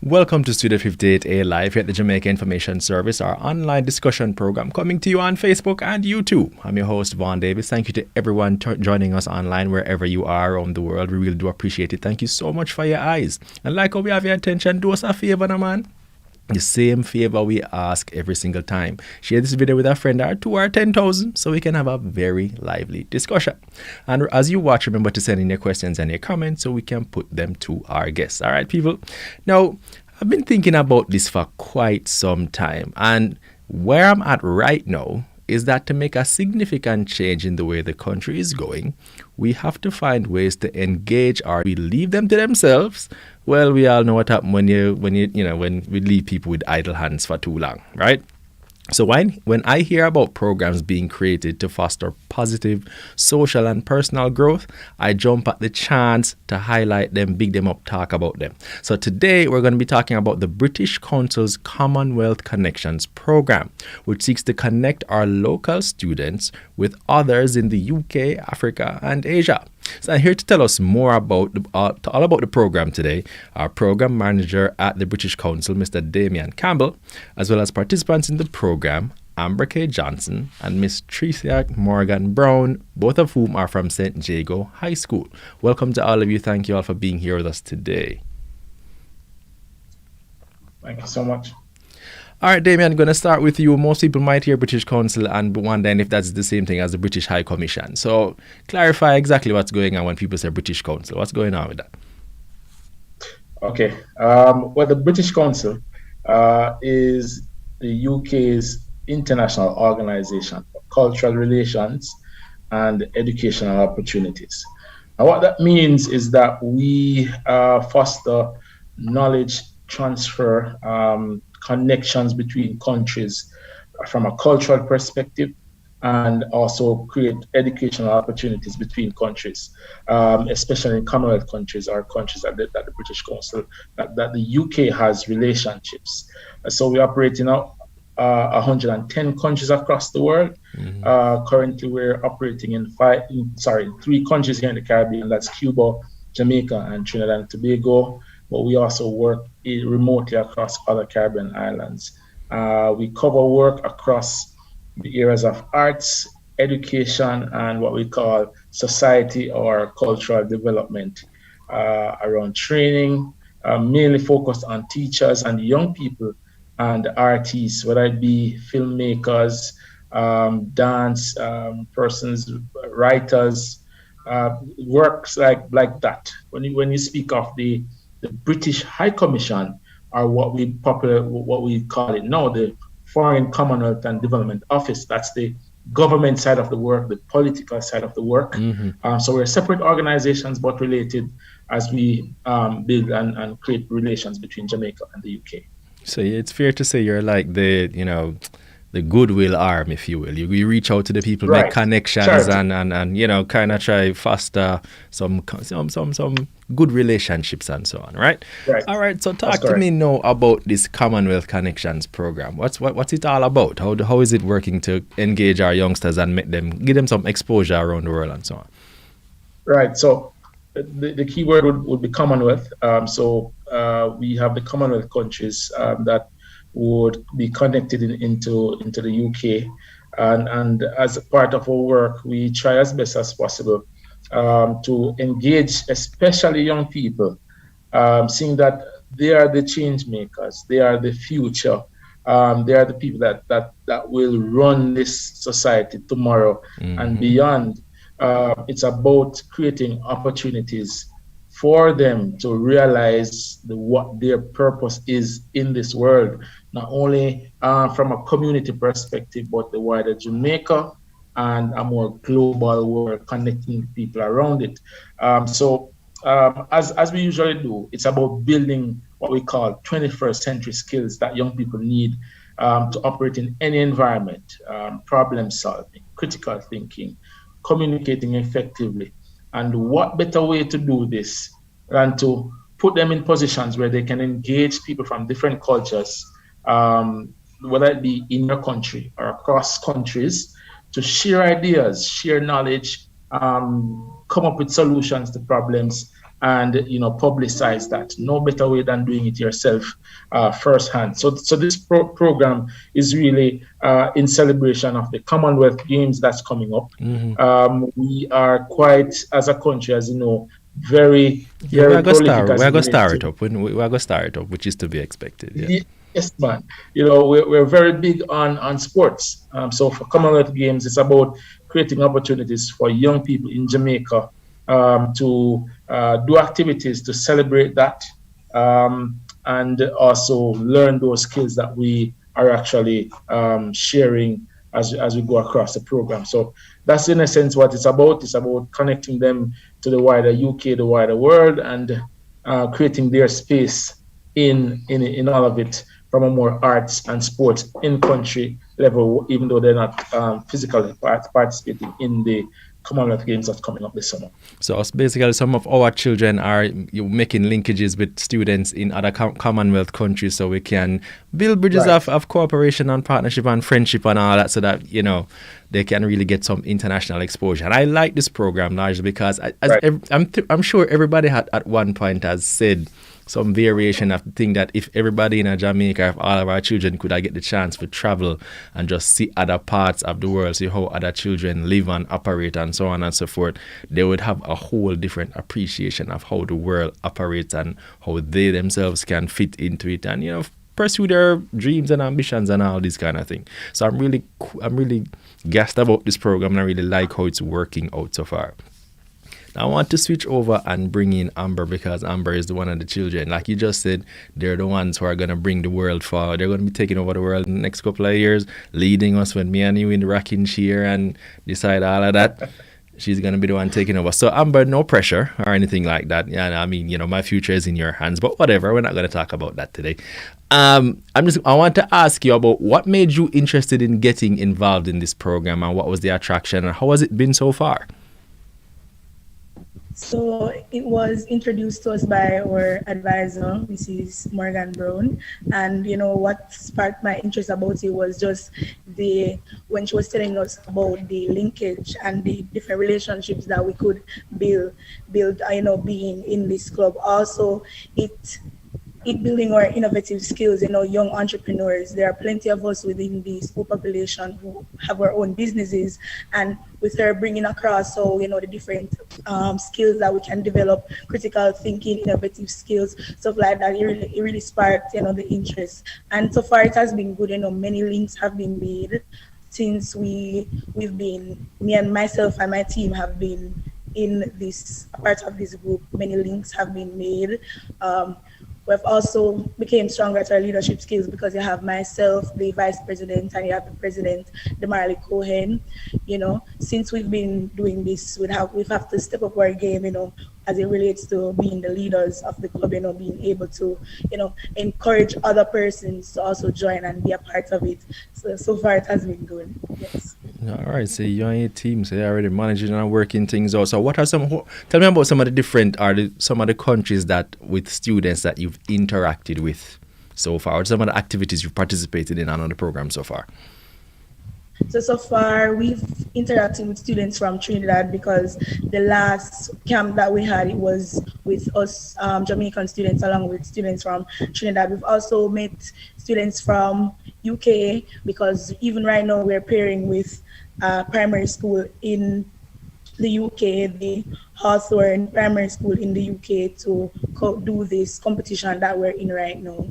Welcome to Studio 58A Live here at the Jamaica Information Service, our online discussion program coming to you on Facebook and YouTube. I'm your host, Vaughn Davis. Thank you to everyone joining us online wherever you are around the world. We really do appreciate it. Thank you so much for your eyes. And like how we have your attention, do us a favor, no man. The same favor we ask every single time. Share this video with a friend or two or 10,000 so we can have a very lively discussion. And as you watch, remember to send in your questions and your comments so we can put them to our guests. All right, people. Now, I've been thinking about this for quite some time. And where I'm at right now is that to make a significant change in the way the country is going, we have to find ways to engage or we leave them to themselves. Well, we all know what happens when we leave people with idle hands for too long, right? So when I hear about programs being created to foster positive social and personal growth, I jump at the chance to highlight them, big them up, talk about them. So today we're going to be talking about the British Council's Commonwealth Connections program, which seeks to connect our local students with others in the UK, Africa, and Asia. So here to tell us more about all about the program today, our program manager at the British Council, Mr. Damion Campbell, as well as participants in the program, Amber K. Johnson and Miss Tracia Morgan Brown, both of whom are from St. Jago High School. Welcome to all of you. Thank you all for being here with us today. Thank you so much. All right, Damion, I'm going to start with you. Most people might hear British Council and wondering if that's the same thing as the British High Commission. So clarify exactly what's going on when people say British Council. What's going on with that? Okay. Well, the British Council is the UK's international organization for cultural relations and educational opportunities. Now, what that means is that we foster knowledge transfer, connections between countries from a cultural perspective, and also create educational opportunities between countries, especially in Commonwealth countries or countries that the British Council, that the UK has relationships. So we operate in 110 countries across the world. Mm-hmm. Currently, we're operating in three countries here in the Caribbean. That's Cuba, Jamaica, and Trinidad and Tobago. But we also work remotely across other Caribbean islands. We cover work across the areas of arts, education, and what we call society or cultural development, around training, mainly focused on teachers and young people and artists, whether it be filmmakers, dance persons, writers, works like that. When you speak of the British High Commission, or what we call it now, the Foreign Commonwealth and Development Office. That's the government side of the work, the political side of the work. Mm-hmm. So we're separate organizations, but related as we build and create relations between Jamaica and the UK. So it's fair to say you're like the goodwill arm, if you will. You reach out to the people, right, make connections, and kind of try foster some good relationships and so on, right? Right. All right. So talk to me now about this Commonwealth Connections program. What's it all about? How is it working to engage our youngsters and give them some exposure around the world and so on? Right. So the key word would be Commonwealth. We have the Commonwealth countries that would be connected into the UK, and as a part of our work, we try as best as possible to engage, especially young people, seeing that they are the change makers, they are the future, they are the people that will run this society tomorrow. Mm-hmm. and beyond. It's about creating opportunities for them to realize what their purpose is in this world, not only from a community perspective, but the wider Jamaica and a more global world, connecting people around it. As we usually do, it's about building what we call 21st century skills that young people need to operate in any environment, problem solving, critical thinking, communicating effectively. And what better way to do this than to put them in positions where they can engage people from different cultures, whether it be in your country or across countries, to share ideas, share knowledge, come up with solutions to problems and publicize that. No better way than doing it yourself firsthand. So this program is really in celebration of the Commonwealth Games that's coming up. We are quite, as a country, as you know, very prolific. We're gonna start it up. We're gonna start it up, which is to be expected. Yeah. Yes, man. We're very big on sports. So for Commonwealth Games, it's about creating opportunities for young people in Jamaica to do activities to celebrate that, and also learn those skills that we are actually sharing as we go across the program. So that's in a sense what it's about. It's about connecting them to the wider UK, the wider world, and creating their space in all of it, from a more arts and sports in country level, even though they're not physically participating in the Commonwealth Games that's coming up this summer. So basically, some of our children are making linkages with students in other Commonwealth countries, so we can build bridges of cooperation and partnership and friendship and all that, so that they can really get some international exposure. And I like this program largely because I'm sure everybody at one point has said some variation of the thing that if everybody in Jamaica, if all of our children could get the chance to travel and just see other parts of the world, see how other children live and operate and so on and so forth, they would have a whole different appreciation of how the world operates and how they themselves can fit into it and, pursue their dreams and ambitions and all this kind of thing. So I'm really gassed about this program, and I really like how it's working out so far. I want to switch over and bring in Amber, because Amber is one of the children. Like you just said, they're the ones who are going to bring the world forward. They're going to be taking over the world in the next couple of years, leading us when me and you in the rocking chair and decide all of that. She's going to be the one taking over. So Amber, no pressure or anything like that. Yeah, I mean, my future is in your hands, but whatever. We're not going to talk about that today. I want to ask you about what made you interested in getting involved in this program, and what was the attraction, and how has it been so far? So it was introduced to us by our advisor, Mrs. Morgan Brown. And, what sparked my interest about it was just when she was telling us about the linkage and the different relationships that we could build, being in this club. Also, it building our innovative skills, young entrepreneurs. There are plenty of us within the school population who have our own businesses, and with her bringing across, the different skills that we can develop, critical thinking, innovative skills, stuff like that, it really sparked, the interest. And so far it has been good, many links have been made since me and myself and my team have been in this part of this group. Many links have been made. We've also became stronger at our leadership skills, because you have myself, the vice president, and you have the president, Demarley Cohen. Since we've been doing this, we have to step up our game, as it relates to being the leaders of the club, being able to, encourage other persons to also join and be a part of it. So far it has been good. Yes. All right, so you're on your team, so you're already managing and working things out. So what are tell me about some of the different, some of the countries that with students that you've interacted with so far, or some of the activities you've participated in on the program so far? So far, we've interacted with students from Trinidad, because the last camp that we had, it was with us Jamaican students along with students from Trinidad. We've also met students from UK, because even right now we're pairing with primary school in the UK, the Hawthorne Primary School in the UK, to do this competition that we're in right now.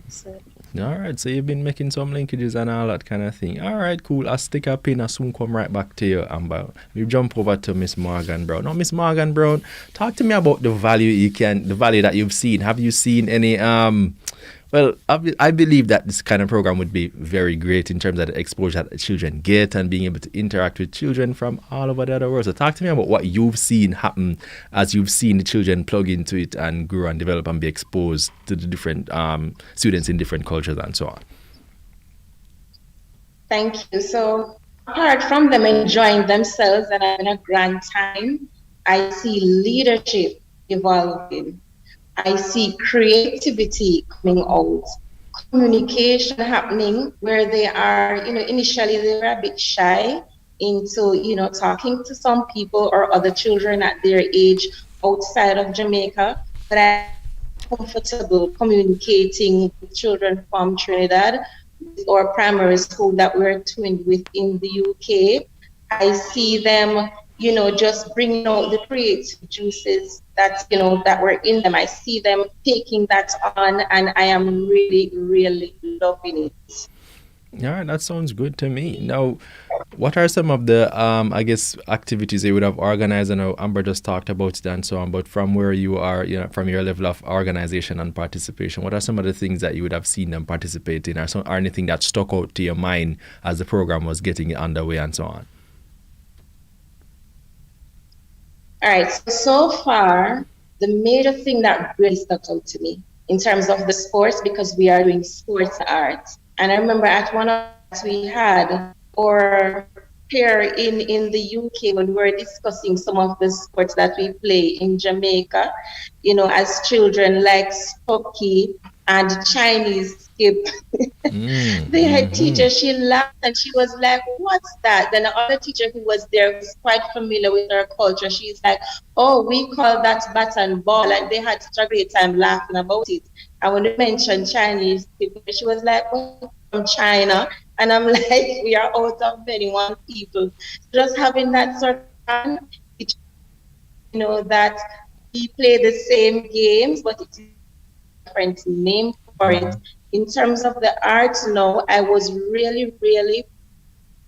So. All right, so you've been making some linkages and all that kind of thing. All right, cool. I'll stick a pin. I'll soon come right back to you, Amber. We jump over to Miss Morgan Brown. Now, Miss Morgan Brown, talk to me about the value that you've seen. Have you seen any Well, I believe that this kind of program would be very great in terms of the exposure that children get and being able to interact with children from all over the other world. So talk to me about what you've seen happen as you've seen the children plug into it and grow and develop and be exposed to the different students in different cultures and so on. Thank you. So apart from them enjoying themselves and having a grand time, I see leadership evolving. I see creativity coming out, communication happening where they are, initially they were a bit shy, into, talking to some people or other children at their age outside of Jamaica. But I'm comfortable communicating with children from Trinidad, with our primary school that we're twinned with in the UK. I see them, just bringing out the creative juices that were in them. I see them taking that on, and I am really, really loving it. All right, that sounds good to me. Now, what are some of the, I guess, activities you would have organized? I know Amber just talked about it and so on, but from where you are, from your level of organization and participation, what are some of the things that you would have seen them participate in, or anything that stuck out to your mind as the program was getting underway and so on? All right, so far, the major thing that really stuck out to me in terms of the sports, because we are doing sports art. And I remember at one of we had our pair in the UK when we were discussing some of the sports that we play in Jamaica, as children, like hockey and Chinese skip. The head teacher, she laughed and she was like, "What's that?" Then the other teacher who was there was quite familiar with our culture. She's like, "Oh, we call that bat and ball." And they had such a great time laughing about it. And when they mentioned Chinese, she was like, "Oh, from China." And I'm like, we are out of 21 people. Just having that sort of fun, that we play the same games, but it is a different name for it. In terms of the art, no, I was really, really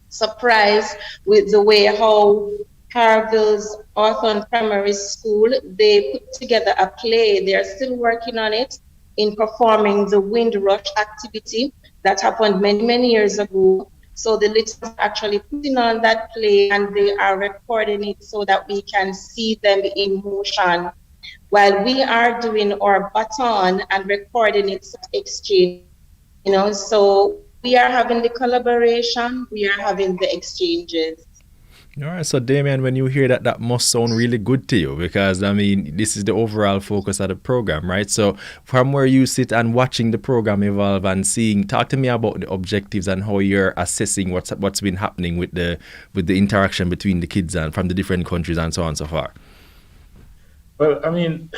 surprised with the way how Carville's Hawthorne Primary School, they put together a play. They're still working on it in performing the Windrush activity that happened many, many years ago. So the listeners are actually putting on that play and they are recording it so that we can see them in motion while we are doing our baton and recording it exchange. So we are having the collaboration, we are having the exchanges. All right, so Damion, when you hear that, that must sound really good to you because, I mean, this is the overall focus of the program, right? So from where you sit and watching the program evolve and seeing, talk to me about the objectives and how you're assessing what's been happening with the interaction between the kids and from the different countries and so on so far. Well, I mean,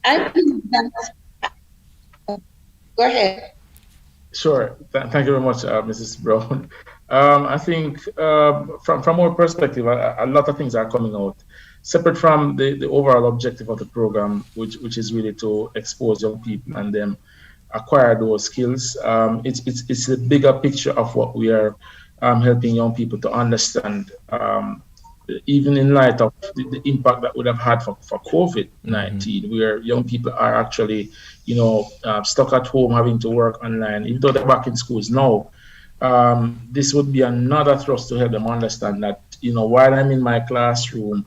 I think that, go ahead. Sure. Thank you very much, Mrs. Brown. I think from our perspective, a lot of things are coming out. Separate from the overall objective of the program, which is really to expose young people and them acquire those skills. It's a bigger picture of what we are helping young people to understand, even in light of the impact that would have had for COVID-19, where young people are actually, stuck at home having to work online, even though they're back in schools now. This would be another thrust to help them understand that, while I'm in my classroom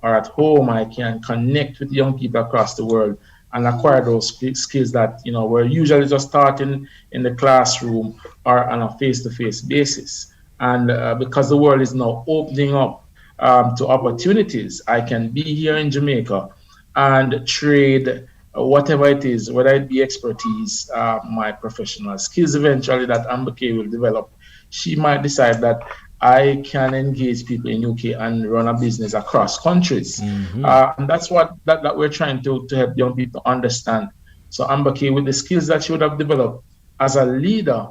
or at home, I can connect with young people across the world and acquire those skills that, we're usually just starting in the classroom or on a face-to-face basis. And because the world is now opening up to opportunities, I can be here in Jamaica and trade whatever it is, whether it be expertise, my professional skills eventually that Amber K will develop. She might decide that I can engage people in UK and run a business across countries. And that's what that we're trying to help young people understand. So Amber K, with the skills that she would have developed as a leader,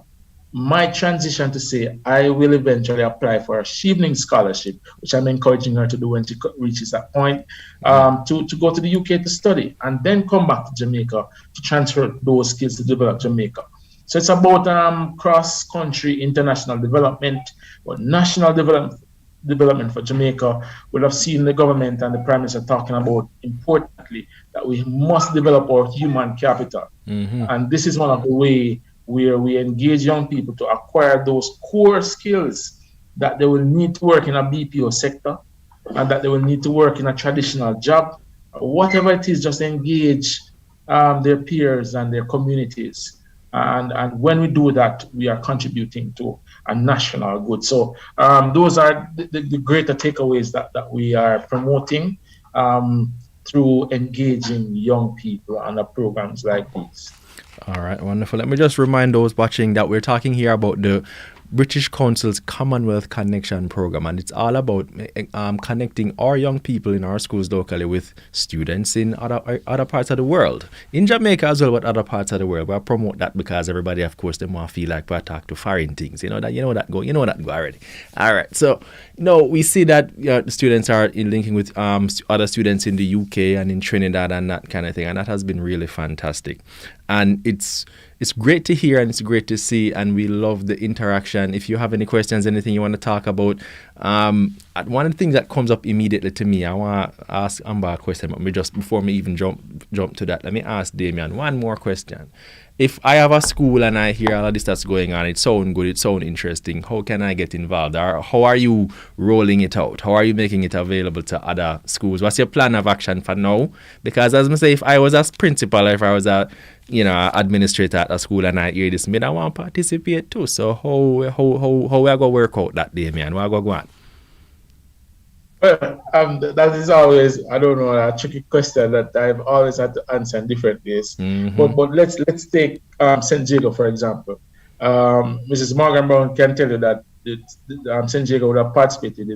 might transition to say, I will eventually apply for a Shevening scholarship, which I'm encouraging her to do when she reaches that point, to go to the UK to study and then come back to Jamaica to transfer those skills to develop Jamaica. So it's about cross-country international development or national development for Jamaica. We'll have seen the government and the Prime Minister talking about, importantly, that we must develop our human capital. And this is one of the ways where we engage young people to acquire those core skills that they will need to work in a BPO sector and that they will need to work in a traditional job. Whatever it is, just engage their peers and their communities. And when we do that, we are contributing to a national good. So those are the greater takeaways that we are promoting through engaging young people under programs like these. All right, wonderful. Let me just remind those watching that we're talking here about the British Council's Commonwealth Connection Program, and it's all about connecting our young people in our schools locally with students in other parts of the world, in Jamaica as well, but other parts of the world. We promote that because everybody, of course, they want to feel like we talk to foreign things. You know that go already. All right, so we see that the students are linking with other students in the UK and in Trinidad and that kind of thing, and that has been really fantastic. And it's great to hear and it's great to see, and we love the interaction. If you have any questions, anything you want to talk about, one of the things that comes up immediately to me, I want to ask Amber a question, but just before me even jump to that, let me ask Damion one more question. If I have a school and I hear all of this that's going on, it sounds good, it sounds interesting, how can I get involved? Or how are you rolling it out? How are you making it available to other schools? What's your plan of action for now? Because as I say, if I was a principal, if I was a administrator at a school and I hear this, I want to participate too. So how we are going to work out that, Damion? What are going to go on? Well, that is always, I don't know, a tricky question that I've always had to answer in different ways. But let's take St. Jago, for example. Mrs. Morgan Brown can tell you that St. Jago would have participated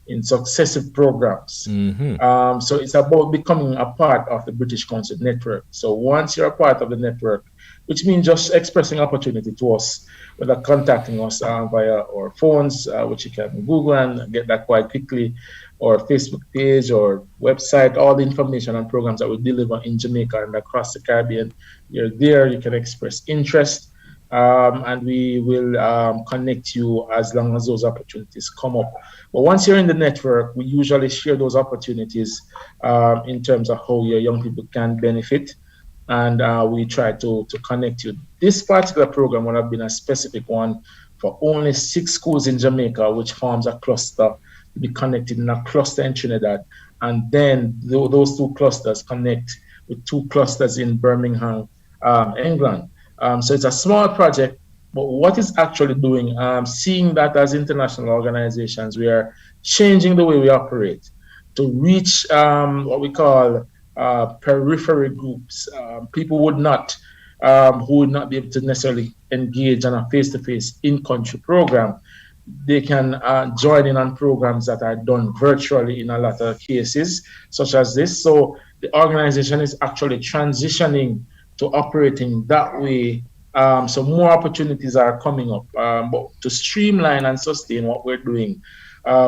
in successive programs. So it's about becoming a part of the British Council network. So once you're a part of the network, which means just expressing opportunity to us, whether contacting us via our phones, which you can Google and get that quite quickly, or Facebook page or website, all the information and programs that we deliver in Jamaica and across the Caribbean. You're there, you can express interest, and we will connect you as long as those opportunities come up. But once you're in the network, we usually share those opportunities in terms of how your young people can benefit, and we try to connect you. This particular program would have been a specific one for only 6 schools in Jamaica, which forms a cluster, to be connected in a cluster in Trinidad, and then those 2 clusters connect with 2 clusters in Birmingham, England. So it's a small project, but what it's actually doing, seeing that as international organizations, we are changing the way we operate to reach what we call periphery groups, people who would not be able to necessarily engage on a face-to-face in-country program. They can join in on programs that are done virtually in a lot of cases, such as this. So the organization is actually transitioning to operating that way. So more opportunities are coming up. But to streamline and sustain what we're doing,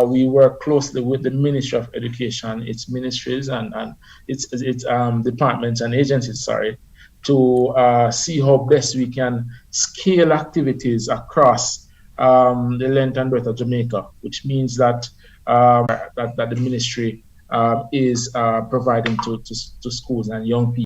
we work closely with the Ministry of Education, its ministries and its departments and agencies, to see how best we can scale activities across the length and breadth of Jamaica, which means that that the ministry is providing to schools and young people.